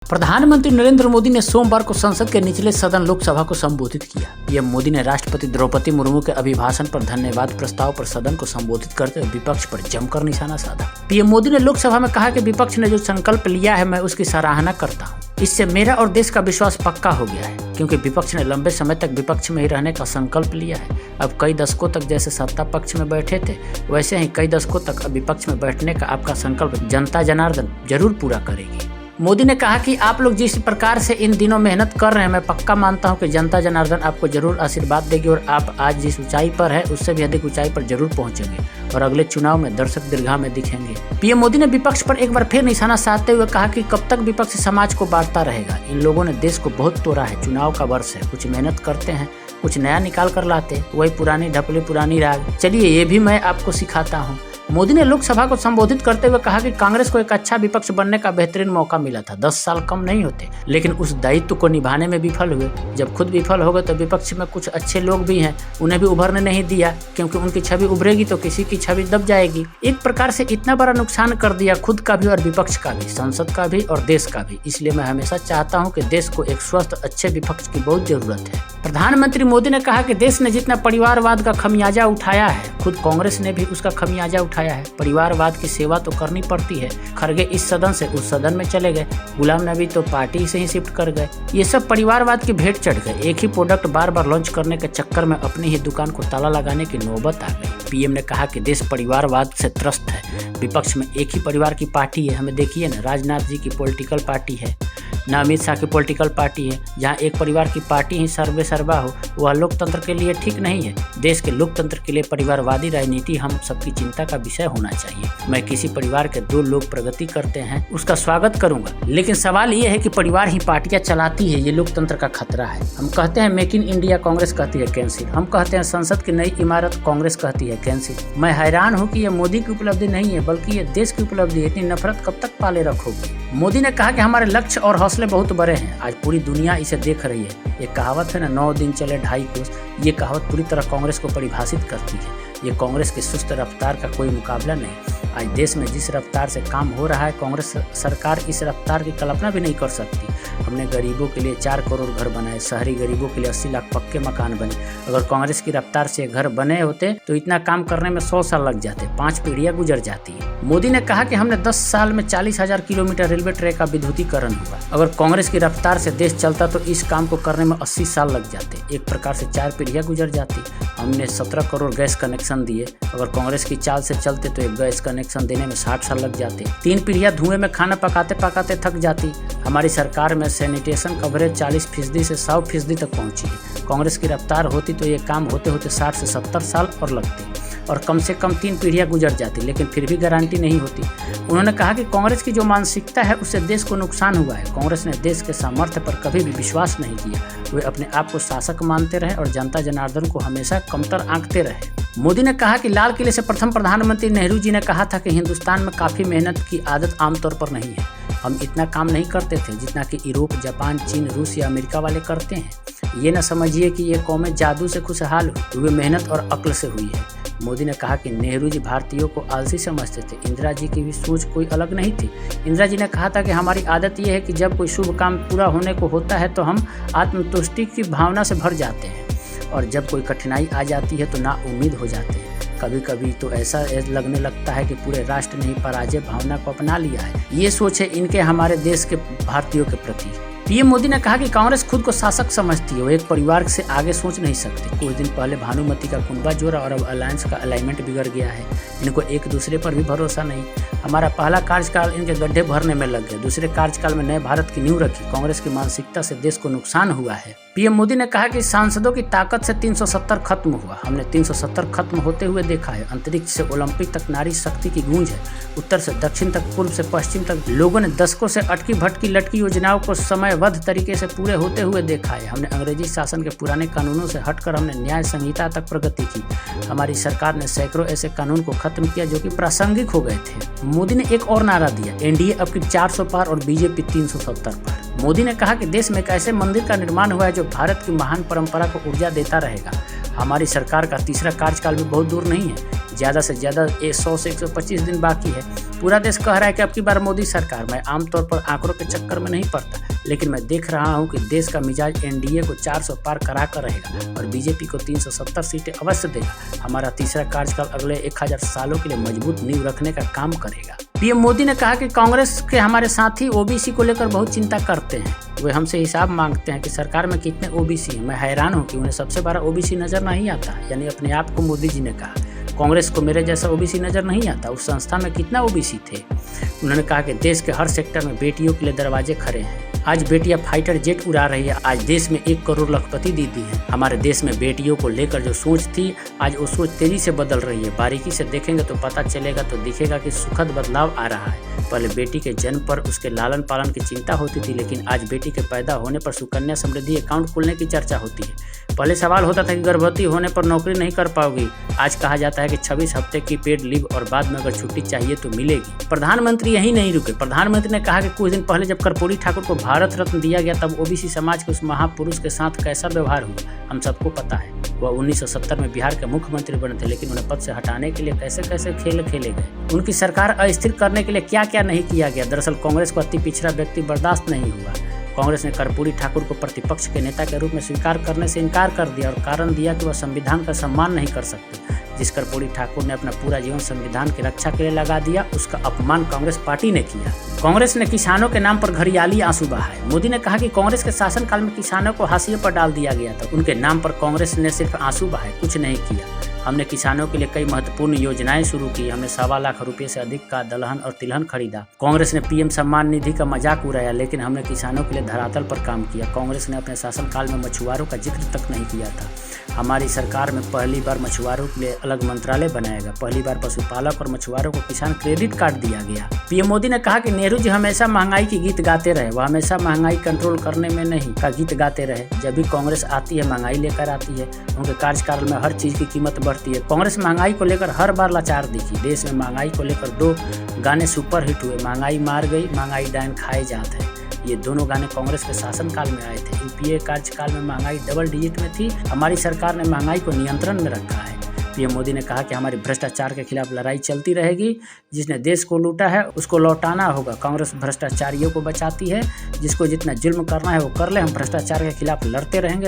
प्रधानमंत्री नरेंद्र मोदी ने सोमवार को संसद के निचले सदन लोकसभा को संबोधित किया। पीएम मोदी ने राष्ट्रपति द्रौपदी मुर्मू के अभिभाषण पर धन्यवाद प्रस्ताव पर सदन को संबोधित करते हुए विपक्ष पर जमकर निशाना साधा। पीएम मोदी ने लोकसभा में कहा कि विपक्ष ने जो संकल्प लिया है, मैं उसकी सराहना करता हूँ। इससे मेरा और देश का विश्वास पक्का हो गया है, क्योंकि विपक्ष ने लंबे समय तक विपक्ष में ही रहने का संकल्प लिया है। अब कई दशकों तक जैसे सत्ता पक्ष में बैठे थे, वैसे ही कई दशकों तक अब विपक्ष में बैठने का आपका संकल्प जनता जनार्दन जरूर पूरा करेगी। मोदी ने कहा कि आप लोग जिस प्रकार से इन दिनों मेहनत कर रहे हैं, मैं पक्का मानता हूं कि जनता जनार्दन आपको जरूर आशीर्वाद देगी और आप आज जिस ऊंचाई पर है उससे भी अधिक ऊंचाई पर जरूर पहुंचेंगे और अगले चुनाव में दर्शक दीर्घा में दिखेंगे। पीएम मोदी ने विपक्ष पर एक बार फिर निशाना साधते हुए कहा कि कब तक विपक्ष समाज को बांटता रहेगा। इन लोगों ने देश को बहुत तोड़ा है। चुनाव का वर्ष है, कुछ मेहनत करते हैं, कुछ नया निकाल कर लाते, वही पुरानी ढपली पुरानी राग। चलिए ये भी मैं आपको सिखाता हूँ। मोदी ने लोकसभा को संबोधित करते हुए कहा कि कांग्रेस को एक अच्छा विपक्ष बनने का बेहतरीन मौका मिला था। 10 साल कम नहीं होते, लेकिन उस दायित्व को निभाने में विफल हुए। जब खुद विफल हो गए तो विपक्ष में कुछ अच्छे लोग भी हैं, उन्हें भी उभरने नहीं दिया, क्योंकि उनकी छवि उभरेगी तो किसी की छवि दब जाएगी। एक प्रकार से इतना बड़ा नुकसान कर दिया, खुद का भी और विपक्ष का भी, संसद का भी और देश का भी। इसलिए मैं हमेशा चाहता हूँ कि देश को एक स्वस्थ अच्छे विपक्ष की बहुत जरूरत है। प्रधानमंत्री मोदी ने कहा कि देश ने जितना परिवारवाद का खमियाजा उठाया है, खुद कांग्रेस ने भी उसका खमियाजा उठाया है। परिवारवाद की सेवा तो करनी पड़ती है। खड़गे इस सदन से उस सदन में चले गए, गुलाम नबी तो पार्टी से ही शिफ्ट कर गए। ये सब परिवारवाद की भेंट चढ़ गए। एक ही प्रोडक्ट बार बार लॉन्च करने के चक्कर में अपनी ही दुकान को ताला लगाने की नौबत आ गई। पीएम ने कहा कि देश परिवारवाद से त्रस्त है। विपक्ष में एक ही परिवार की पार्टी है। हमें देखिए ना, राजनाथ जी की पॉलिटिकल पार्टी है, ना अमित शाह की पॉलिटिकल पार्टी है। जहां एक परिवार की पार्टी ही सर्वे सर्वा हो, वह लोकतंत्र के लिए ठीक नहीं है। देश के लोकतंत्र के लिए परिवारवादी राजनीति हम सबकी चिंता का विषय होना चाहिए। मैं किसी परिवार के 2 लोग प्रगति करते हैं, उसका स्वागत करूंगा, लेकिन सवाल ये है कि परिवार ही पार्टियां चलाती है। ये लोकतंत्र का खतरा है। हम कहते हैं मेक इन इंडिया, कांग्रेस कहती है कैंसिल। हम कहते हैं संसद की नई इमारत, कांग्रेस कहती है कैंसिल। मैं हैरान हूँ कि यह मोदी की उपलब्धि नहीं है, बल्कि ये देश की उपलब्धि है। इतनी नफरत कब तक पाले रखोगे? मोदी ने कहा कि हमारे लक्ष्य और हौसले बहुत बड़े हैं। आज पूरी दुनिया इसे देख रही है। ये कहावत है ना, 9 दिन चले 2.5 कोस। ये कहावत पूरी तरह कांग्रेस को परिभाषित करती है। ये कांग्रेस की सुस्त रफ्तार का कोई मुकाबला नहीं। आज देश में जिस रफ्तार से काम हो रहा है, कांग्रेस सरकार इस रफ्तार की कल्पना भी नहीं कर सकती। हमने गरीबों के लिए 4 करोड़ घर बनाए, शहरी गरीबों के लिए 80 लाख पक्के मकान बने। अगर कांग्रेस की रफ्तार से घर बने होते तो इतना काम करने में 100 साल लग जाते, 5 पीढ़ियां गुजर जाती है। मोदी ने कहा कि हमने 10 साल में 40,000 किलोमीटर रेलवे ट्रैक का विद्युतीकरण हुआ। अगर कांग्रेस की रफ्तार से देश चलता तो इस काम को करने में 80 साल लग जाते। एक प्रकार से 4 पीढ़ियां गुजर जाती। हमने 17 करोड़ गैस कनेक्शन दिए। अगर कांग्रेस की चाल से चलते तो एक गैस कनेक्शन देने में 60 साल लग जाते। 3 पीढ़ियां धुएं में खाना पकाते पकाते थक जाती। हमारी सरकार में सैनिटेशन कवरेज 40% से 100% तक पहुंची है। कांग्रेस की रफ्तार होती तो ये काम होते होते 60 से 70 साल और लगते और कम से कम 3 पीढ़ियां गुजर जाती, लेकिन फिर भी गारंटी नहीं होती। उन्होंने कहा कि कांग्रेस की जो मानसिकता है उससे देश को नुकसान हुआ है। कांग्रेस ने देश के सामर्थ्य पर कभी भी विश्वास नहीं किया। वे अपने आप को शासक मानते रहे और जनता जनार्दन को हमेशा कमतर आंकते रहे। मोदी ने कहा कि लाल किले से प्रथम प्रधानमंत्री नेहरू जी ने कहा था कि हिंदुस्तान में काफ़ी मेहनत की आदत आमतौर पर नहीं है। हम इतना काम नहीं करते थे जितना कि यूरोप, जापान, चीन, रूस या अमेरिका वाले करते हैं। ये न समझिए कि ये कौमें जादू से खुशहाल हुई, वे मेहनत और अक्ल से हुई है। मोदी ने कहा कि नेहरू जी भारतीयों को आलसी समझते थे। इंदिरा जी की भी सोच कोई अलग नहीं थी। इंदिरा जी ने कहा था कि हमारी आदत यह है कि जब कोई शुभ काम पूरा होने को होता है तो हम आत्मतुष्टि की भावना से भर जाते हैं, और जब कोई कठिनाई आ जाती है तो ना उम्मीद हो जाते हैं। कभी कभी तो ऐसा लगने लगता है कि पूरे राष्ट्र ने ही पराजय भावना को अपना लिया है। ये सोच है इनके हमारे देश के भारतीयों के प्रति। पीएम मोदी ने कहा कि कांग्रेस खुद को शासक समझती है, वो एक परिवार से आगे सोच नहीं सकती। कुछ दिन पहले भानुमति का कुनबा जोड़ा और अब अलायंस का अलाइनमेंट बिगड़ गया है। इनको एक दूसरे पर भी भरोसा नहीं। हमारा पहला कार्यकाल इनके गड्ढे भरने में लग गया, दूसरे कार्यकाल में नए भारत की नींव रखी। कांग्रेस की मानसिकता से देश को नुकसान हुआ है। पीएम मोदी ने कहा कि सांसदों की ताकत से 370 खत्म हुआ। हमने 370 खत्म होते हुए देखा है। अंतरिक्ष से ओलंपिक तक नारी शक्ति की गूंज है। उत्तर से दक्षिण तक, पूर्व से पश्चिम तक लोगों ने दशकों से अटकी भटकी लटकी योजनाओं को समयबद्ध तरीके से पूरे होते हुए देखा है। हमने अंग्रेजी शासन के पुराने कानूनों से हटकर हमने न्याय संहिता तक प्रगति की। हमारी सरकार ने सैकड़ों ऐसे कानून को खत्म किया जो कि प्रासंगिक हो गए थे। मोदी ने एक और नारा दिया, एनडीए अब की 400 पार और बीजेपी 370 पार। मोदी ने कहा कि देश में एक ऐसे मंदिर का निर्माण हुआ है जो भारत की महान परंपरा को ऊर्जा देता रहेगा। हमारी सरकार का तीसरा कार्यकाल भी बहुत दूर नहीं है। ज़्यादा से ज़्यादा 100 से 125 दिन बाकी है। पूरा देश कह रहा है कि अब की बार मोदी सरकार। मैं आमतौर पर आंकड़ों के चक्कर में नहीं पड़ता, लेकिन मैं देख रहा हूं कि देश का मिजाज एनडीए को 400 पार करा कर रहेगा और बीजेपी को 370 सीटें अवश्य देगा। हमारा तीसरा कार्यकाल अगले 1000 सालों के लिए मजबूत नींव रखने का काम करेगा। पीएम मोदी ने कहा कि कांग्रेस के हमारे साथी ओबीसी को लेकर बहुत चिंता करते हैं। वे हमसे हिसाब मांगते हैं कि सरकार में कितने ओबीसी हैं। मैं हैरान हूं कि उन्हें सबसे बड़ा ओबीसी नजर नहीं आता। यानी अपने आप को मोदी जी ने कहा। कांग्रेस को मेरे जैसा ओबीसी नजर नहीं आता। उस संस्था में कितना ओबीसी थे। उन्होंने कहा कि देश के हर सेक्टर में बेटियों के लिए दरवाजे खड़े हैं। आज बेटियां फाइटर जेट उड़ा रही है। आज देश में 1 करोड़ लखपति दीदी है। हमारे देश में बेटियों को लेकर जो सोच थी, आज वो सोच तेजी से बदल रही है। बारीकी से देखेंगे तो पता चलेगा, तो दिखेगा कि सुखद बदलाव आ रहा है। पहले बेटी के जन्म पर उसके लालन पालन की चिंता होती थी, लेकिन आज बेटी के पैदा होने पर सुकन्या समृद्धि अकाउंट खोलने की चर्चा होती है। पहले सवाल होता था कि गर्भवती होने पर नौकरी नहीं कर पाओगी। आज कहा जाता है कि 26 हफ्ते की पेड लीव और बाद में अगर छुट्टी चाहिए तो मिलेगी। प्रधानमंत्री यही नहीं रुके। प्रधानमंत्री ने कहा कि कुछ दिन पहले जब कर्पूरी ठाकुर को भारत रत्न दिया गया, तब ओबीसी समाज के उस महापुरुष के साथ कैसा व्यवहार हुआ हम सबको पता है। वह 1970 में बिहार के मुख्यमंत्री बने थे, लेकिन उन्हें पद से हटाने के लिए कैसे कैसे खेल खेले गए। उनकी सरकार अस्थिर करने के लिए क्या क्या नहीं किया गया। दरअसल कांग्रेस को अति पिछड़ा व्यक्ति बर्दाश्त नहीं हुआ। कांग्रेस ने कर्पूरी ठाकुर को प्रतिपक्ष के नेता के रूप में स्वीकार करने से इनकार कर दिया और कारण दिया कि वह संविधान का सम्मान नहीं कर सकते। जिस कर्पूरी ठाकुर ने अपना पूरा जीवन संविधान की रक्षा के लिए लगा दिया, उसका अपमान कांग्रेस पार्टी ने किया। कांग्रेस ने किसानों के नाम पर घड़ियाली आंसू बहाए। मोदी ने कहा कि कांग्रेस के शासनकाल में किसानों को हाशिए पर डाल दिया गया था। उनके नाम पर कांग्रेस ने सिर्फ आंसू बहाए, कुछ नहीं किया। हमने किसानों के लिए कई महत्वपूर्ण योजनाएं शुरू की। हमने 1.25 लाख रुपए से अधिक का दलहन और तिलहन खरीदा। कांग्रेस ने पीएम सम्मान निधि का मजाक उड़ाया, लेकिन हमने किसानों के लिए धरातल पर काम किया। कांग्रेस ने अपने शासनकाल में मछुआरों का जिक्र तक नहीं किया था। हमारी सरकार में पहली बार मछुआरों के लिए अलग मंत्रालय बनाया गया। पहली बार पशुपालक और मछुआरों को किसान क्रेडिट कार्ड दिया गया। पीएम मोदी ने कहा कि नेहरू जी हमेशा महंगाई की गीत गाते रहे। वह हमेशा महंगाई कंट्रोल करने में नहीं का गीत गाते रहे। जब भी कांग्रेस आती है, महंगाई लेकर आती है। उनके कार्यकाल में हर चीज की कीमत बढ़ती है। कांग्रेस महंगाई को लेकर हर बार लाचार दिखी। देश में महंगाई को लेकर 2 गाने सुपरहिट हुए, महंगाई मार गई, महंगाई डायन खाए जात है। ये दोनों गाने कांग्रेस के शासनकाल में आए थे। यूपीए कार्यकाल में महंगाई डबल डिजिट में थी। हमारी सरकार ने महंगाई को नियंत्रण में रखा है। पीएम मोदी ने कहा कि हमारी भ्रष्टाचार के खिलाफ लड़ाई चलती रहेगी। जिसने देश को लूटा है उसको लौटाना होगा। कांग्रेस भ्रष्टाचारियों को बचाती है। जिसको जितना जुल्म करना है वो कर ले। हम भ्रष्टाचार के खिलाफ लड़ते रहेंगे।